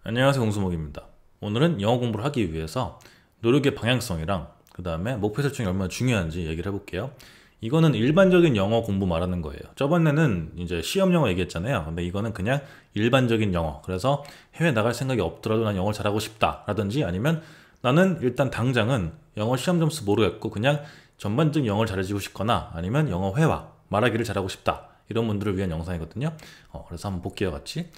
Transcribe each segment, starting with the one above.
안녕하세요, 홍수목입니다. 오늘은 영어 공부를 하기 위해서 노력의 방향성이랑 그 다음에 목표 설정이 얼마나 중요한지 얘기를 해볼게요. 이거는 일반적인 영어 공부 말하는 거예요. 저번에는 이제 시험 영어 얘기했잖아요. 근데 이거는 그냥 일반적인 영어. 그래서 해외 나갈 생각이 없더라도 난 영어를 잘하고 싶다 라든지, 아니면 나는 일단 당장은 영어 시험 점수 모르겠고 그냥 전반적인 영어를 잘해지고 싶거나, 아니면 영어 회화, 말하기를 잘하고 싶다, 이런 분들을 위한 영상이거든요. 그래서 한번 볼게요, 같이.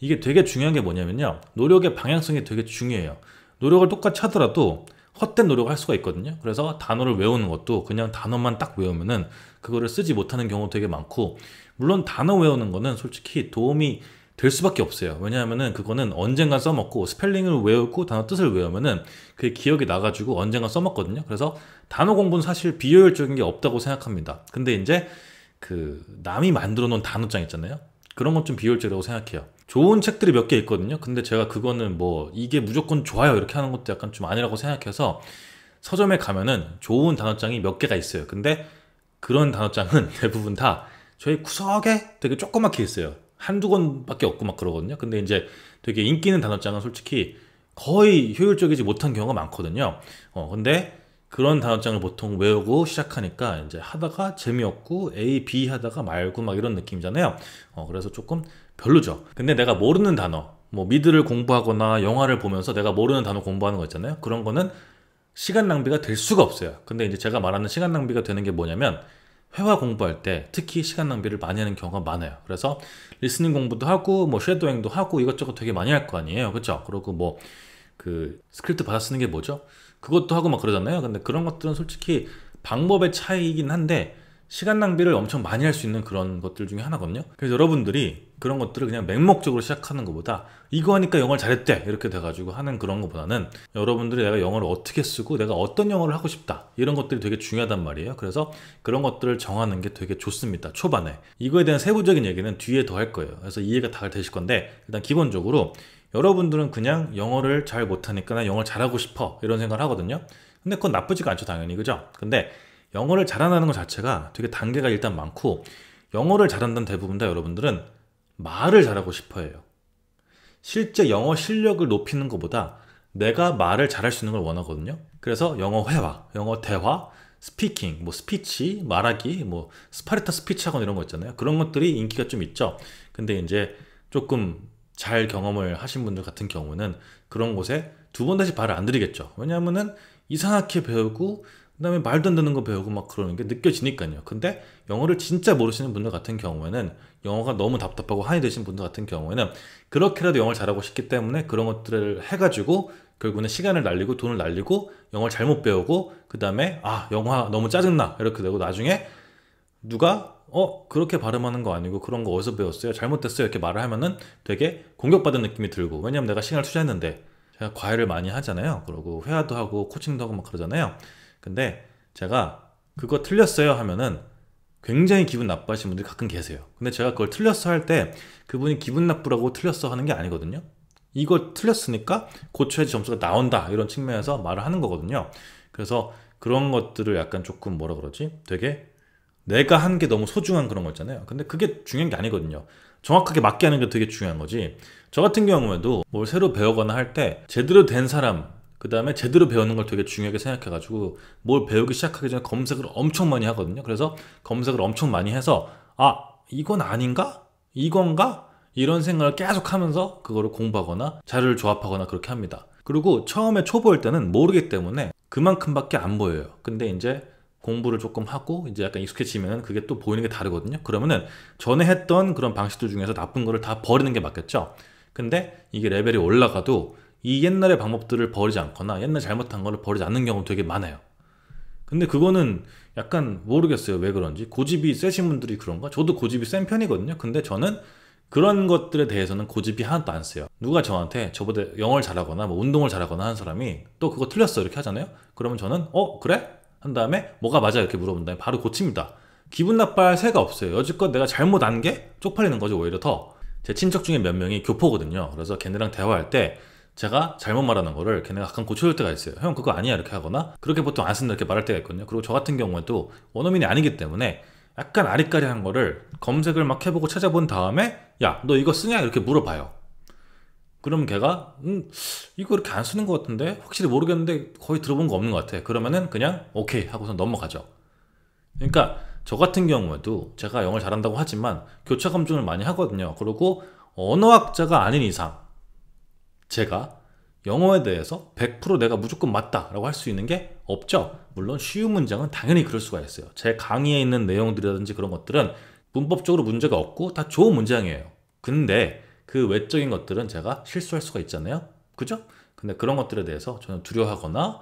이게 되게 중요한 게 뭐냐면요, 노력의 방향성이 되게 중요해요. 노력을 똑같이 하더라도 헛된 노력을 할 수가 있거든요. 그래서 단어를 외우는 것도 그냥 단어만 딱 외우면은 그거를 쓰지 못하는 경우 되게 많고, 물론 단어 외우는 거는 솔직히 도움이 될 수밖에 없어요. 왜냐하면은 그거는 언젠가 써먹고, 스펠링을 외우고 단어 뜻을 외우면은 그게 기억이 나가지고 언젠가 써먹거든요. 그래서 단어 공부는 사실 비효율적인 게 없다고 생각합니다. 근데 이제 그 남이 만들어 놓은 단어장 있잖아요. 그런 건 좀 비효율적이라고 생각해요. 좋은 책들이 몇 개 있거든요. 근데 제가 그거는 뭐 이게 무조건 좋아요 이렇게 하는 것도 약간 좀 아니라고 생각해서, 서점에 가면은 좋은 단어장이 몇 개가 있어요. 근데 그런 단어장은 대부분 다 저희 구석에 되게 조그맣게 있어요. 한두 권밖에 없고 막 그러거든요. 근데 이제 되게 인기 있는 단어장은 솔직히 거의 효율적이지 못한 경우가 많거든요. 근데 그런 단어장을 보통 외우고 시작하니까 이제 하다가 재미없고 A, B 하다가 말고 막 이런 느낌이잖아요. 그래서 조금 별로죠. 근데 내가 모르는 단어, 뭐 미드를 공부하거나 영화를 보면서 내가 모르는 단어 공부하는 거 있잖아요. 그런 거는 시간 낭비가 될 수가 없어요. 근데 이제 제가 말하는 시간 낭비가 되는 게 뭐냐면, 회화 공부할 때 특히 시간 낭비를 많이 하는 경우가 많아요. 그래서 리스닝 공부도 하고 뭐 쉐도잉도 하고 이것저것 되게 많이 할 거 아니에요. 그렇죠? 그리고 뭐 그 스크립트 받아 쓰는 게 뭐죠? 그것도 하고 막 그러잖아요. 근데 그런 것들은 솔직히 방법의 차이이긴 한데 시간 낭비를 엄청 많이 할 수 있는 그런 것들 중에 하나거든요. 그래서 여러분들이 그런 것들을 그냥 맹목적으로 시작하는 것보다 이거 하니까 영어를 잘했대 이렇게 돼가지고 하는 그런 것보다는, 여러분들이 내가 영어를 어떻게 쓰고 내가 어떤 영어를 하고 싶다, 이런 것들이 되게 중요하단 말이에요. 그래서 그런 것들을 정하는 게 되게 좋습니다, 초반에. 이거에 대한 세부적인 얘기는 뒤에 더 할 거예요. 그래서 이해가 다 되실 건데, 일단 기본적으로 여러분들은 그냥 영어를 잘 못하니까 나 영어를 잘하고 싶어 이런 생각을 하거든요. 근데 그건 나쁘지가 않죠, 당연히. 그죠? 근데 영어를 잘한다는 것 자체가 되게 단계가 일단 많고, 영어를 잘한다는 대부분 다 여러분들은 말을 잘하고 싶어 해요. 실제 영어 실력을 높이는 것보다 내가 말을 잘할 수 있는 걸 원하거든요. 그래서 영어 회화, 영어 대화, 스피킹, 뭐 스피치, 말하기, 뭐 스파르타 스피치 학원 이런 거 있잖아요. 그런 것들이 인기가 좀 있죠. 근데 이제 조금 잘 경험을 하신 분들 같은 경우는 그런 곳에 두 번 다시 발을 안 들이겠죠. 왜냐하면은 이상하게 배우고 그다음에 말도 안 되는 거 배우고 막 그러는 게 느껴지니까요. 근데 영어를 진짜 모르시는 분들 같은 경우에는, 영어가 너무 답답하고 한이 되신 분들 같은 경우에는 그렇게라도 영어를 잘하고 싶기 때문에 그런 것들을 해가지고 결국은 시간을 날리고 돈을 날리고 영어를 잘못 배우고, 그 다음에 영화 너무 짜증나 이렇게 되고, 나중에 누가 그렇게 발음하는 거 아니고 그런 거 어디서 배웠어요? 잘못됐어요? 이렇게 말을 하면은 되게 공격받은 느낌이 들고, 왜냐면 내가 시간을 투자했는데. 제가 과외를 많이 하잖아요. 그리고 회화도 하고 코칭도 하고 막 그러잖아요. 근데 제가 그거 틀렸어요 하면은 굉장히 기분 나빠하시는 분들이 가끔 계세요. 근데 제가 그걸 틀렸어 할 때 그분이 기분 나쁘라고 틀렸어 하는 게 아니거든요. 이거 틀렸으니까 고쳐야지 점수가 나온다, 이런 측면에서 말을 하는 거거든요. 그래서 그런 것들을 약간 조금 뭐라 그러지? 되게 내가 한 게 너무 소중한 그런 거 있잖아요. 근데 그게 중요한 게 아니거든요. 정확하게 맞게 하는 게 되게 중요한 거지. 저 같은 경우에도 뭘 새로 배우거나 할 때 제대로 된 사람, 그 다음에 제대로 배우는 걸 되게 중요하게 생각해가지고 뭘 배우기 시작하기 전에 검색을 엄청 많이 하거든요. 그래서 검색을 엄청 많이 해서 이건 아닌가? 이건가? 이런 생각을 계속 하면서 그거를 공부하거나 자료를 조합하거나 그렇게 합니다. 그리고 처음에 초보일 때는 모르기 때문에 그만큼밖에 안 보여요. 근데 이제 공부를 조금 하고 이제 약간 익숙해지면 그게 또 보이는 게 다르거든요. 그러면은 전에 했던 그런 방식들 중에서 나쁜 거를 다 버리는 게 맞겠죠. 근데 이게 레벨이 올라가도 이 옛날의 방법들을 버리지 않거나 옛날 잘못한 거를 버리지 않는 경우가 되게 많아요. 근데 그거는 약간 모르겠어요, 왜 그런지. 고집이 세신 분들이 그런가? 저도 고집이 센 편이거든요. 근데 저는 그런 것들에 대해서는 고집이 하나도 안 세요. 누가 저한테 저보다 영어를 잘하거나 뭐 운동을 잘하거나 하는 사람이 또 그거 틀렸어 이렇게 하잖아요. 그러면 저는 그래? 한 다음에 뭐가 맞아 이렇게 물어본 다음에 바로 고칩니다. 기분 나빠할 새가 없어요. 여지껏 내가 잘못 안 게 쪽팔리는 거죠, 오히려 더. 제 친척 중에 몇 명이 교포거든요. 그래서 걔네랑 대화할 때 제가 잘못 말하는 거를 걔네가 가끔 고쳐줄 때가 있어요. 형 그거 아니야 이렇게 하거나, 그렇게 보통 안 쓴다 이렇게 말할 때가 있거든요. 그리고 저 같은 경우에도 원어민이 아니기 때문에 약간 아리까리한 거를 검색을 막 해보고 찾아본 다음에 야 너 이거 쓰냐 이렇게 물어봐요. 그러면 걔가 이거 이렇게 안 쓰는 것 같은데 확실히 모르겠는데 거의 들어본 거 없는 것 같아. 그러면은 그냥 오케이 하고서 넘어가죠. 그러니까 저 같은 경우에도 제가 영어를 잘한다고 하지만 교차 검증을 많이 하거든요. 그리고 언어학자가 아닌 이상 제가 영어에 대해서 100% 내가 무조건 맞다라고 할 수 있는 게 없죠. 물론 쉬운 문장은 당연히 그럴 수가 있어요. 제 강의에 있는 내용들이라든지 그런 것들은 문법적으로 문제가 없고 다 좋은 문장이에요. 근데 그 외적인 것들은 제가 실수할 수가 있잖아요. 그죠? 근데 그런 것들에 대해서 저는 두려워하거나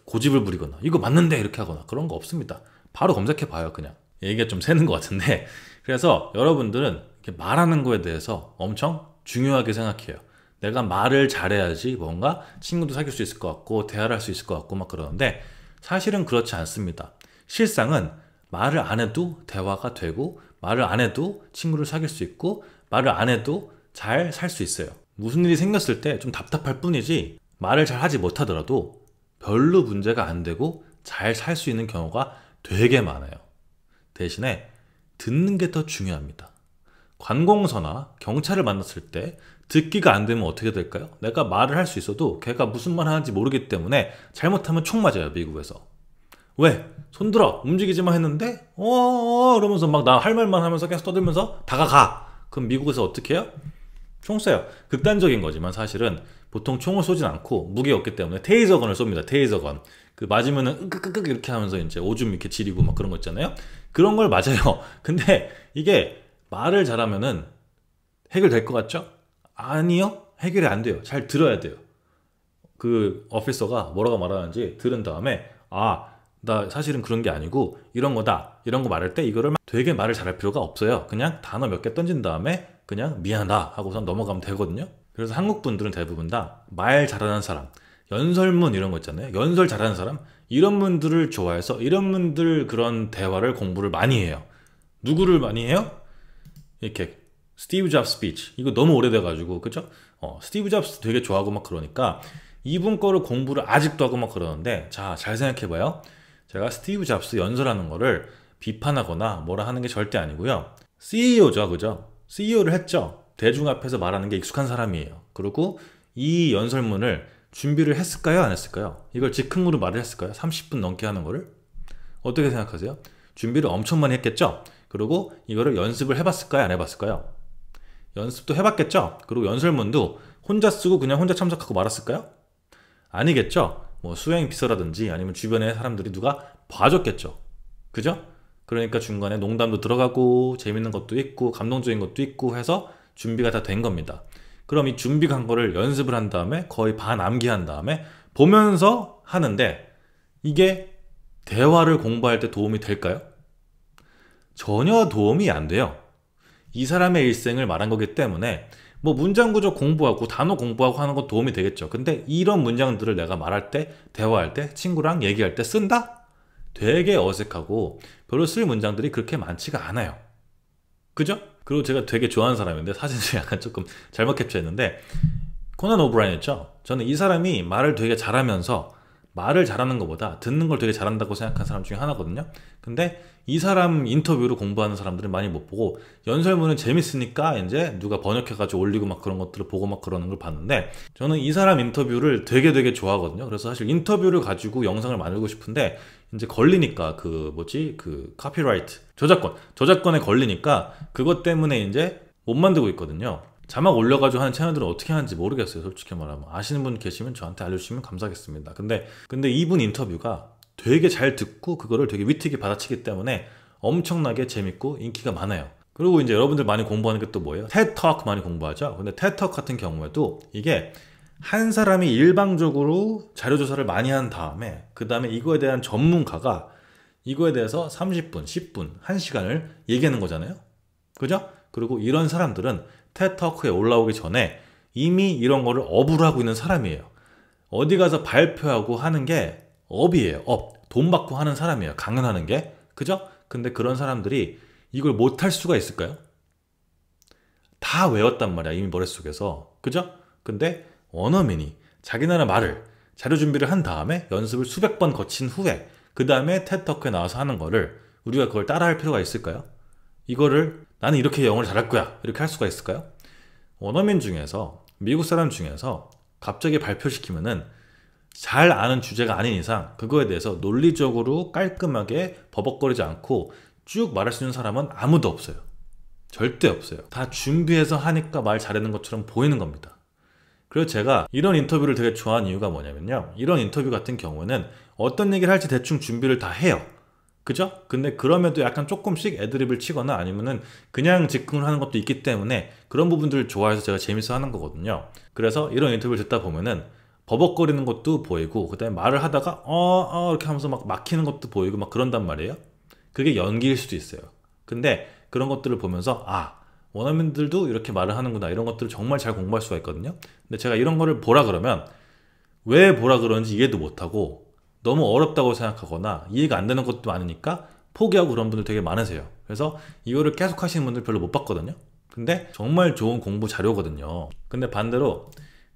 고집을 부리거나 이거 맞는데 이렇게 하거나 그런 거 없습니다. 바로 검색해 봐요. 그냥 얘기가 좀 새는 것 같은데 그래서 여러분들은 이렇게 말하는 거에 대해서 엄청 중요하게 생각해요. 내가 말을 잘해야지 뭔가 친구도 사귈 수 있을 것 같고 대화를 할 수 있을 것 같고 막 그러는데 사실은 그렇지 않습니다. 실상은 말을 안 해도 대화가 되고 말을 안 해도 친구를 사귈 수 있고 말을 안 해도 잘 살 수 있어요. 무슨 일이 생겼을 때 좀 답답할 뿐이지 말을 잘 하지 못하더라도 별로 문제가 안 되고 잘 살 수 있는 경우가 되게 많아요. 대신에 듣는 게 더 중요합니다. 관공서나 경찰을 만났을 때 듣기가 안 되면 어떻게 될까요? 내가 말을 할 수 있어도 걔가 무슨 말 하는지 모르기 때문에 잘못하면 총 맞아요, 미국에서. 왜? 손들어! 움직이지 마 했는데 이러면서 막 나 할 말만 하면서 계속 떠들면서 다가가! 그럼 미국에서 어떻게 해요? 총 쏴요. 극단적인 거지만 사실은 보통 총을 쏘진 않고 무기가 없기 때문에 테이저건을 쏩니다. 테이저건. 그 맞으면은 으끄끄끄 이렇게 하면서 이제 오줌 이렇게 지리고 막 그런 거 있잖아요. 그런 걸 맞아요. 근데 이게 말을 잘하면은 해결될 것 같죠? 아니요. 해결이 안 돼요. 잘 들어야 돼요. 그 오피서가 뭐라고 말하는지 들은 다음에 나 사실은 그런 게 아니고 이런 거다. 이런 거 말할 때 이거를 되게 말을 잘할 필요가 없어요. 그냥 단어 몇 개 던진 다음에 그냥 미안하다 하고선 넘어가면 되거든요. 그래서 한국 분들은 대부분 다 말 잘하는 사람, 연설문 이런 거 있잖아요. 연설 잘하는 사람 이런 분들을 좋아해서 이런 분들 그런 대화를 공부를 많이 해요. 누구를 많이 해요? 이렇게 스티브 잡스 스피치 이거 너무 오래돼가지고 그죠? 스티브 잡스 되게 좋아하고 막 그러니까 이분 거를 공부를 아직도 하고 막 그러는데 자 잘 생각해봐요. 제가 스티브 잡스 연설하는 거를 비판하거나 뭐라 하는 게 절대 아니고요. CEO죠, 그죠? CEO를 했죠. 대중 앞에서 말하는 게 익숙한 사람이에요. 그리고 이 연설문을 준비를 했을까요? 안 했을까요? 이걸 즉흥으로 말을 했을까요? 30분 넘게 하는 거를? 어떻게 생각하세요? 준비를 엄청 많이 했겠죠? 그리고 이거를 연습을 해봤을까요? 안 해봤을까요? 연습도 해봤겠죠? 그리고 연설문도 혼자 쓰고 그냥 혼자 참석하고 말았을까요? 아니겠죠? 뭐 수행 비서라든지 아니면 주변에 사람들이 누가 봐줬겠죠? 그죠? 그러니까 중간에 농담도 들어가고 재밌는 것도 있고 감동적인 것도 있고 해서 준비가 다 된 겁니다. 그럼 이 준비한 거를 연습을 한 다음에 거의 반 암기한 다음에 보면서 하는데 이게 대화를 공부할 때 도움이 될까요? 전혀 도움이 안 돼요. 이 사람의 일생을 말한 거기 때문에 뭐 문장 구조 공부하고 단어 공부하고 하는 건 도움이 되겠죠. 근데 이런 문장들을 내가 말할 때, 대화할 때, 친구랑 얘기할 때 쓴다? 되게 어색하고 별로 쓸 문장들이 그렇게 많지가 않아요. 그죠? 그리고 제가 되게 좋아하는 사람인데 사진을 약간 조금 잘못 캡처했는데 코난 오브라이언 있죠? 저는 이 사람이 말을 되게 잘하면서 말을 잘하는 것보다 듣는 걸 되게 잘한다고 생각한 사람 중에 하나거든요. 근데 이 사람 인터뷰로 공부하는 사람들은 많이 못 보고 연설문은 재밌으니까 이제 누가 번역해가지고 올리고 막 그런 것들을 보고 막 그러는 걸 봤는데 저는 이 사람 인터뷰를 되게 좋아하거든요. 그래서 사실 인터뷰를 가지고 영상을 만들고 싶은데 이제 걸리니까 그 카피라이트 저작권에 걸리니까 그것 때문에 이제 못 만들고 있거든요. 자막 올려가지고 하는 채널들은 어떻게 하는지 모르겠어요. 솔직히 말하면 아시는 분 계시면 저한테 알려주시면 감사하겠습니다. 근데 이분 인터뷰가 되게 잘 듣고 그거를 되게 위트있게 받아치기 때문에 엄청나게 재밌고 인기가 많아요. 그리고 이제 여러분들 많이 공부하는 게 또 뭐예요? TED-Talk 많이 공부하죠. 근데 TED-Talk 같은 경우에도 이게 한 사람이 일방적으로 자료조사를 많이 한 다음에 그 다음에 이거에 대한 전문가가 이거에 대해서 30분, 10분, 1시간을 얘기하는 거잖아요. 그죠? 그리고 이런 사람들은 TED-Talk에 올라오기 전에 이미 이런 거를 업으로 하고 있는 사람이에요. 어디 가서 발표하고 하는 게 업이에요. 돈 받고 하는 사람이에요. 강연하는 게. 그죠? 근데 그런 사람들이 이걸 못할 수가 있을까요? 다 외웠단 말이야. 이미 머릿속에서. 그죠? 근데 원어민이 자기 나라 말을 자료 준비를 한 다음에 연습을 수백 번 거친 후에 그 다음에 TED-Talk에 나와서 하는 거를 우리가 그걸 따라할 필요가 있을까요? 이거를 나는 이렇게 영어를 잘할 거야 이렇게 할 수가 있을까요? 원어민 중에서 미국 사람 중에서 갑자기 발표시키면은 잘 아는 주제가 아닌 이상 그거에 대해서 논리적으로 깔끔하게 버벅거리지 않고 쭉 말할 수 있는 사람은 아무도 없어요. 절대 없어요. 다 준비해서 하니까 말 잘하는 것처럼 보이는 겁니다. 그래서 제가 이런 인터뷰를 되게 좋아하는 이유가 뭐냐면요, 이런 인터뷰 같은 경우는 어떤 얘기를 할지 대충 준비를 다 해요. 그죠? 근데 그럼에도 약간 조금씩 애드립을 치거나 아니면은 그냥 즉흥을 하는 것도 있기 때문에 그런 부분들을 좋아해서 제가 재밌어 하는 거거든요. 그래서 이런 인터뷰를 듣다 보면은 버벅거리는 것도 보이고, 그 다음에 말을 하다가 이렇게 하면서 막 막히는 것도 보이고 막 그런단 말이에요. 그게 연기일 수도 있어요. 근데 그런 것들을 보면서 원어민들도 이렇게 말을 하는구나, 이런 것들을 정말 잘 공부할 수가 있거든요. 근데 제가 이런 거를 보라 그러면 왜 보라 그러는지 이해도 못하고 너무 어렵다고 생각하거나 이해가 안 되는 것도 많으니까 포기하고 그런 분들 되게 많으세요. 그래서 이거를 계속 하시는 분들 별로 못 봤거든요. 근데 정말 좋은 공부 자료거든요. 근데 반대로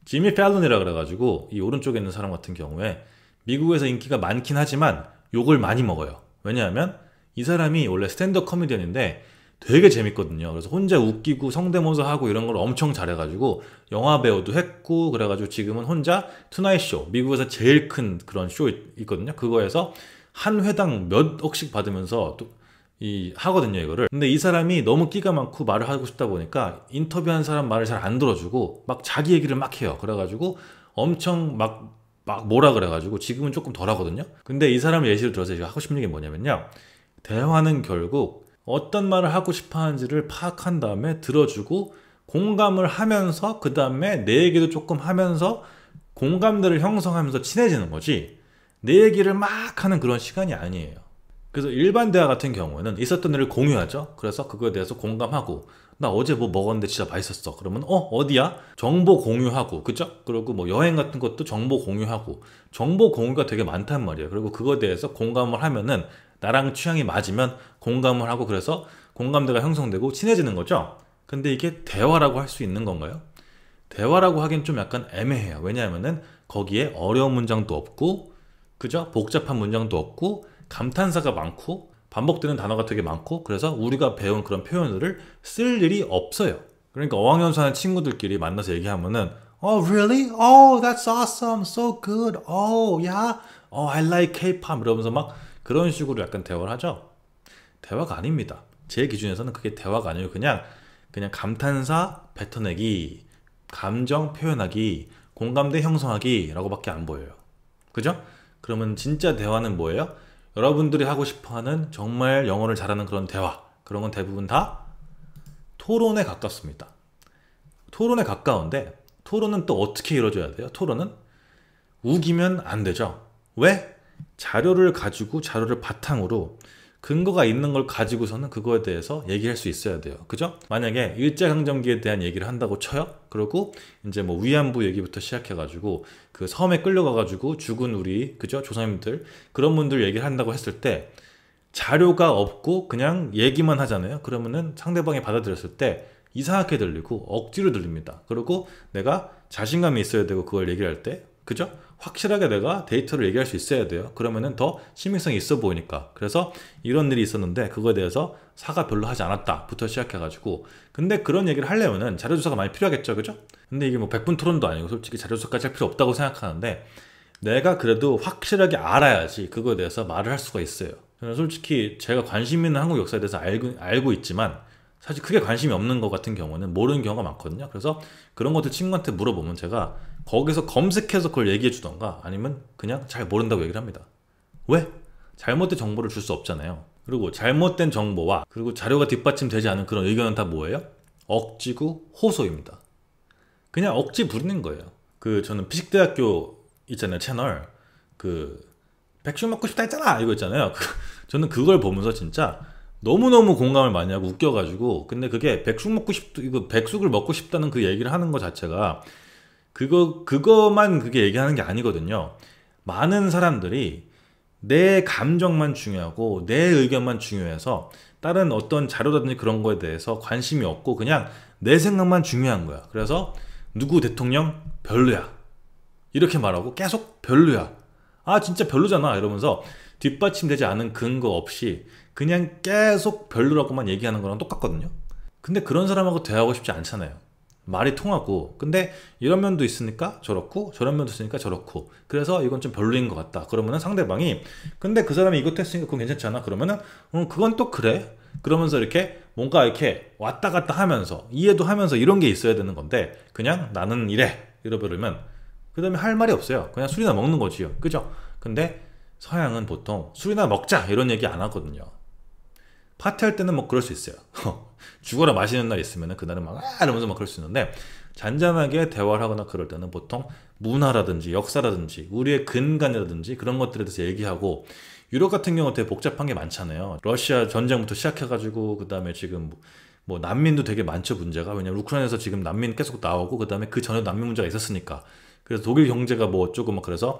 지미 팰런이라 그래가지고 이 오른쪽에 있는 사람 같은 경우에 미국에서 인기가 많긴 하지만 욕을 많이 먹어요. 왜냐하면 이 사람이 원래 스탠드업 코미디언인데 되게 재밌거든요. 그래서 혼자 웃기고 성대모사 하고 이런 걸 엄청 잘해가지고 영화 배우도 했고, 그래가지고 지금은 혼자 투나잇 쇼, 미국에서 제일 큰 그런 쇼 있거든요. 그거에서 한 회당 몇 억씩 받으면서 또 하거든요, 이거를. 근데 이 사람이 너무 끼가 많고 말을 하고 싶다 보니까 인터뷰한 사람 말을 잘 안 들어주고 막 자기 얘기를 막 해요. 그래가지고 엄청 막 뭐라 그래가지고 지금은 조금 덜 하거든요. 근데 이 사람을 예시로 들어서 제가 하고 싶은 얘기 뭐냐면요, 대화는 결국 어떤 말을 하고 싶어 하는지를 파악한 다음에 들어주고 공감을 하면서 그 다음에 내 얘기도 조금 하면서 공감대를 형성하면서 친해지는 거지, 내 얘기를 막 하는 그런 시간이 아니에요. 그래서 일반 대화 같은 경우에는 있었던 일을 공유하죠. 그래서 그거에 대해서 공감하고, 나 어제 뭐 먹었는데 진짜 맛있었어. 그러면 어디야? 정보 공유하고, 그죠? 그리고 뭐 여행 같은 것도 정보 공유하고, 정보 공유가 되게 많단 말이에요. 그리고 그거에 대해서 공감을 하면은 나랑 취향이 맞으면 공감을 하고, 그래서 공감대가 형성되고 친해지는 거죠. 근데 이게 대화라고 할 수 있는 건가요? 대화라고 하긴 좀 약간 애매해요. 왜냐하면은 거기에 어려운 문장도 없고, 그죠? 복잡한 문장도 없고, 감탄사가 많고, 반복되는 단어가 되게 많고, 그래서 우리가 배운 그런 표현들을 쓸 일이 없어요. 그러니까 어학연수하는 친구들끼리 만나서 얘기하면은 really? That's awesome. So good. Yeah. I like K-pop. 이러면서 막 그런 식으로 약간 대화를 하죠. 대화가 아닙니다. 제 기준에서는 그게 대화가 아니고 그냥 감탄사 뱉어내기, 감정 표현하기, 공감대 형성하기 라고 밖에 안 보여요. 그죠? 그러면 진짜 대화는 뭐예요? 여러분들이 하고 싶어하는 정말 영어를 잘하는 그런 대화, 그런 건 대부분 다 토론에 가깝습니다. 토론에 가까운데, 토론은 또 어떻게 이루어져야 돼요? 토론은 우기면 안 되죠. 왜? 자료를 가지고, 자료를 바탕으로 근거가 있는 걸 가지고서는 그거에 대해서 얘기할 수 있어야 돼요. 그죠? 만약에 일제강점기에 대한 얘기를 한다고 쳐요? 그리고 이제 뭐 위안부 얘기부터 시작해가지고 그 섬에 끌려가가지고 죽은 우리, 그죠? 조상님들, 그런 분들 얘기를 한다고 했을 때 자료가 없고 그냥 얘기만 하잖아요. 그러면은 상대방이 받아들였을 때 이상하게 들리고 억지로 들립니다. 그리고 내가 자신감이 있어야 되고 그걸 얘기할 때, 그죠? 확실하게 내가 데이터를 얘기할 수 있어야 돼요. 그러면은 더 신빙성이 있어 보이니까. 그래서 이런 일이 있었는데 그거에 대해서 사과 별로 하지 않았다 부터 시작해가지고, 근데 그런 얘기를 하려면은 자료조사가 많이 필요하겠죠, 그죠? 근데 이게 뭐 100분 토론도 아니고 솔직히 자료조사까지 할 필요 없다고 생각하는데, 내가 그래도 확실하게 알아야지 그거에 대해서 말을 할 수가 있어요. 저는 솔직히 제가 관심 있는 한국 역사에 대해서 알고 있지만 사실 크게 관심이 없는 것 같은 경우는 모르는 경우가 많거든요. 그래서 그런 것들 친구한테 물어보면 제가 거기서 검색해서 그걸 얘기해 주던가 아니면 그냥 잘 모른다고 얘기를 합니다. 왜? 잘못된 정보를 줄 수 없잖아요. 그리고 잘못된 정보와 그리고 자료가 뒷받침되지 않은 그런 의견은 다 뭐예요? 억지고 호소입니다. 그냥 억지 부리는 거예요. 저는 피식대학교 있잖아요, 채널. 백숙 먹고 싶다 했잖아! 이거 있잖아요. 저는 그걸 보면서 진짜 너무너무 공감을 많이 하고 웃겨가지고, 근데 그게 백숙을 먹고 싶다는 그 얘기를 하는 것 자체가 그거만 그게 얘기하는 게 아니거든요. 많은 사람들이 내 감정만 중요하고 내 의견만 중요해서 다른 어떤 자료라든지 그런 거에 대해서 관심이 없고 그냥 내 생각만 중요한 거야. 그래서 누구 대통령 별로야 이렇게 말하고 계속 별로야, 진짜 별로잖아 이러면서 뒷받침되지 않은 근거 없이 그냥 계속 별로라고만 얘기하는 거랑 똑같거든요. 근데 그런 사람하고 대화하고 싶지 않잖아요. 말이 통하고, 근데 이런 면도 있으니까 저렇고 저런 면도 있으니까 저렇고, 그래서 이건 좀 별로인 것 같다 그러면은 상대방이, 근데 그 사람이 이것도 했으니까 그건 괜찮지 않아? 그러면은 그건 또 그래, 그러면서 이렇게 뭔가 이렇게 왔다 갔다 하면서 이해도 하면서 이런 게 있어야 되는 건데, 그냥 나는 이래 이러버리면 그 다음에 할 말이 없어요. 그냥 술이나 먹는 거지요, 그죠? 근데 서양은 보통 술이나 먹자 이런 얘기 안 하거든요. 파티할 때는 뭐 그럴 수 있어요. 죽어라 마시는 날 있으면은 그날은 막 이러면서 막 그럴 수 있는데, 잔잔하게 대화를 하거나 그럴 때는 보통 문화라든지 역사라든지 우리의 근간이라든지 그런 것들에 대해서 얘기하고, 유럽 같은 경우 되게 복잡한 게 많잖아요. 러시아 전쟁부터 시작해가지고 그 다음에 지금 뭐 난민도 되게 많죠, 문제가. 왜냐면 우크라이나에서 지금 난민 계속 나오고, 그 다음에 그 전에도 난민 문제가 있었으니까. 그래서 독일 경제가 뭐 어쩌고 막 그래서,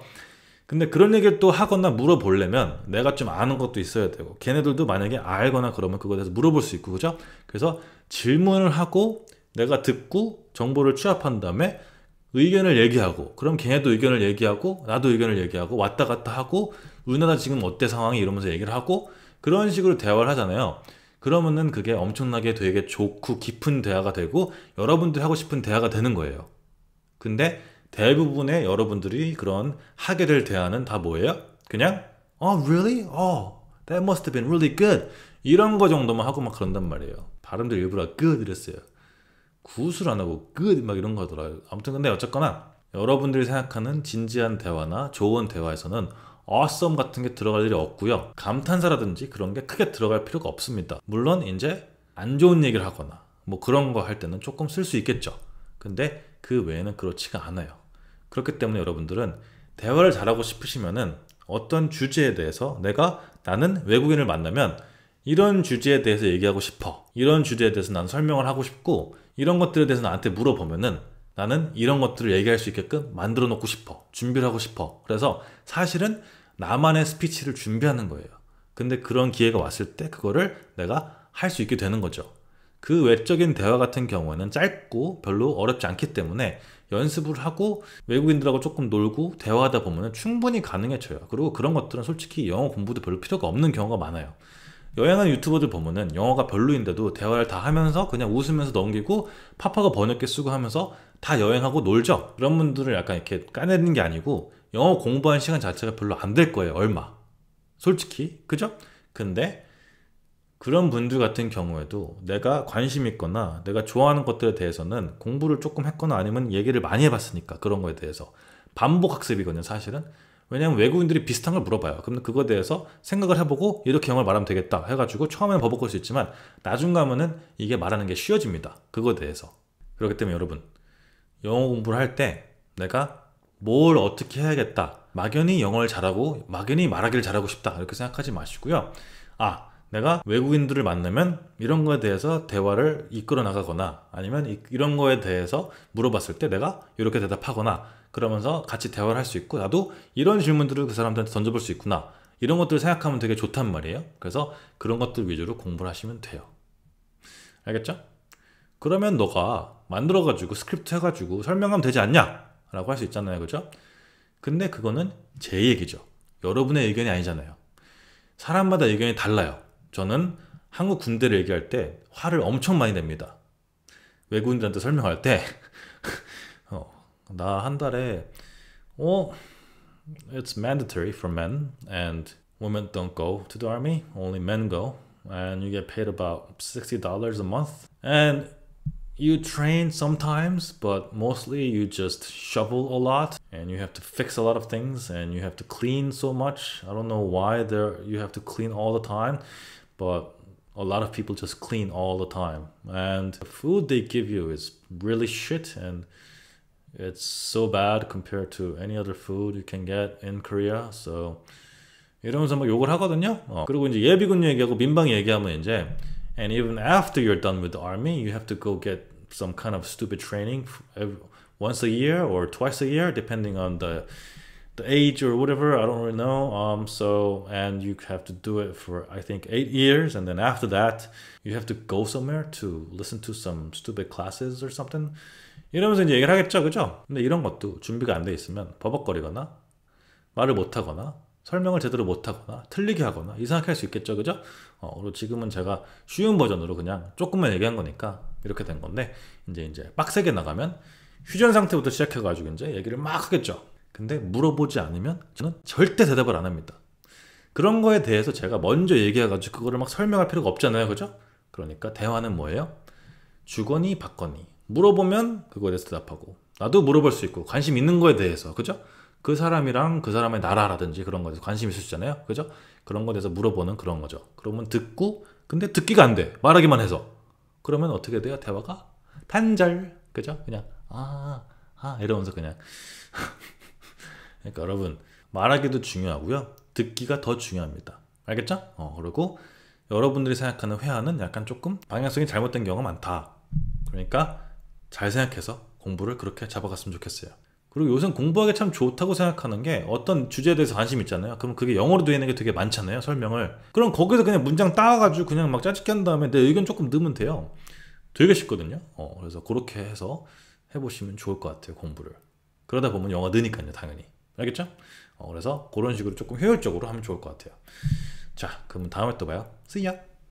근데 그런 얘기를 또 하거나 물어보려면 내가 좀 아는 것도 있어야 되고, 걔네들도 만약에 알거나 그러면 그거에 대해서 물어볼 수 있고, 그죠? 그래서 질문을 하고 내가 듣고 정보를 취합한 다음에 의견을 얘기하고, 그럼 걔네도 의견을 얘기하고 나도 의견을 얘기하고 왔다 갔다 하고, 우리나라 지금 어때 상황이 이러면서 얘기를 하고, 그런 식으로 대화를 하잖아요. 그러면은 그게 엄청나게 되게 좋고 깊은 대화가 되고 여러분들이 하고 싶은 대화가 되는 거예요. 근데 대부분의 여러분들이 그런 하게 될 대화는 다 뭐예요? 그냥 really? That must have been really good. 이런 거 정도만 하고 막 그런단 말이에요. 발음도 일부러 good 이랬어요. 굿을 안 하고 good 막 이런 거 하더라고요. 아무튼 근데 어쨌거나 여러분들이 생각하는 진지한 대화나 좋은 대화에서는 awesome 같은 게 들어갈 일이 없고요. 감탄사라든지 그런 게 크게 들어갈 필요가 없습니다. 물론 이제 안 좋은 얘기를 하거나 뭐 그런 거 할 때는 조금 쓸 수 있겠죠. 근데 그 외에는 그렇지가 않아요. 그렇기 때문에 여러분들은 대화를 잘하고 싶으시면은 어떤 주제에 대해서 나는 외국인을 만나면 이런 주제에 대해서 얘기하고 싶어, 이런 주제에 대해서 난 설명을 하고 싶고, 이런 것들에 대해서 나한테 물어보면은 나는 이런 것들을 얘기할 수 있게끔 만들어 놓고 싶어, 준비를 하고 싶어. 그래서 사실은 나만의 스피치를 준비하는 거예요. 근데 그런 기회가 왔을 때 그거를 내가 할 수 있게 되는 거죠. 그 외적인 대화 같은 경우에는 짧고 별로 어렵지 않기 때문에 연습을 하고 외국인들하고 조금 놀고 대화하다 보면 충분히 가능해져요. 그리고 그런 것들은 솔직히 영어 공부도 별로 필요가 없는 경우가 많아요. 여행하는 유튜버들 보면은 영어가 별로인데도 대화를 다 하면서 그냥 웃으면서 넘기고 파파가 번역기 쓰고 하면서 다 여행하고 놀죠. 그런 분들을 약간 이렇게 까내리는 게 아니고, 영어 공부하는 시간 자체가 별로 안 될 거예요, 얼마. 솔직히, 그죠? 근데 그런 분들 같은 경우에도 내가 관심 있거나 내가 좋아하는 것들에 대해서는 공부를 조금 했거나 아니면 얘기를 많이 해봤으니까, 그런 거에 대해서 반복 학습이거든요, 사실은. 왜냐면 외국인들이 비슷한 걸 물어봐요. 그럼 그거에 대해서 생각을 해보고 이렇게 영어를 말하면 되겠다 해가지고 처음에는 버벅거릴 수 있지만 나중 가면은 이게 말하는 게 쉬워집니다, 그거에 대해서. 그렇기 때문에 여러분, 영어 공부를 할 때 내가 뭘 어떻게 해야겠다, 막연히 영어를 잘하고 막연히 말하기를 잘하고 싶다 이렇게 생각하지 마시고요. 내가 외국인들을 만나면 이런 거에 대해서 대화를 이끌어 나가거나 아니면 이런 거에 대해서 물어봤을 때 내가 이렇게 대답하거나, 그러면서 같이 대화를 할 수 있고 나도 이런 질문들을 그 사람들한테 던져볼 수 있구나, 이런 것들을 생각하면 되게 좋단 말이에요. 그래서 그런 것들 위주로 공부를 하시면 돼요. 알겠죠? 그러면 너가 만들어가지고 스크립트 해가지고 설명하면 되지 않냐? 라고 할 수 있잖아요, 그죠? 근데 그거는 제 얘기죠. 여러분의 의견이 아니잖아요. 사람마다 의견이 달라요. 저는 한국 군대를 얘기할 때 화를 엄청 많이 냅니다. 외국인들한테 설명할 때 나 한 달에 it's mandatory for men and women don't go to the army, only men go, and you get paid about $60 a month, and you train sometimes, but mostly you just shovel a lot and you have to fix a lot of things and you have to clean so much. I don't know why you have to clean all the time, but a lot of people just clean all the time. And the food they give you is really shit, and it's so bad compared to any other food you can get in Korea. So 이러면서 막 욕을 하거든요. 그리고 이제 예비군 얘기하고 민방 얘기하면 이제, and even after you're done with the army, you have to go get some kind of stupid training once a year or twice a year, depending on the age or whatever. I don't really know. And you have to do it for I think 8 years, and then after that, you have to go somewhere to listen to some stupid classes or something. 이러면서 이제 얘기를 하겠죠, 그죠? 근데 이런 것도 준비가 안 돼 있으면 버벅거리거나 말을 못 하거나 설명을 제대로 못하거나 틀리게 하거나 이상하게 할 수 있겠죠, 그죠? 그리고 지금은 제가 쉬운 버전으로 그냥 조금만 얘기한 거니까 이렇게 된 건데, 이제 빡세게 나가면 휴전 상태부터 시작해가지고 이제 얘기를 막 하겠죠. 근데 물어보지 않으면 저는 절대 대답을 안 합니다. 그런 거에 대해서 제가 먼저 얘기해가지고 그거를 막 설명할 필요가 없잖아요, 그죠? 그러니까 대화는 뭐예요? 주거니 받거니, 물어보면 그거에 대해서 대답하고, 나도 물어볼 수 있고 관심 있는 거에 대해서, 그죠? 그 사람이랑 그 사람의 나라라든지 그런 거에 대해서 관심 있으시잖아요, 그죠? 그런 거에 대해서 물어보는 그런 거죠. 그러면 듣고, 근데 듣기가 안 돼, 말하기만 해서. 그러면 어떻게 돼요? 대화가 단절, 그죠? 그냥 이러면서 그냥 그러니까 여러분, 말하기도 중요하고요, 듣기가 더 중요합니다. 알겠죠? 그리고 여러분들이 생각하는 회화는 약간 조금 방향성이 잘못된 경우가 많다. 그러니까 잘 생각해서 공부를 그렇게 잡아갔으면 좋겠어요. 그리고 요즘 공부하기 참 좋다고 생각하는 게, 어떤 주제에 대해서 관심 있잖아요. 그럼 그게 영어로 되어 있는 게 되게 많잖아요, 설명을. 그럼 거기서 그냥 문장 따와가지고 그냥 막 짜집기 한 다음에 내 의견 조금 넣으면 돼요. 되게 쉽거든요. 그래서 그렇게 해서 해보시면 좋을 것 같아요, 공부를. 그러다 보면 영어 느니까요, 당연히. 알겠죠? 그래서 그런 식으로 조금 효율적으로 하면 좋을 것 같아요. 자, 그럼 다음에 또 봐요. See ya!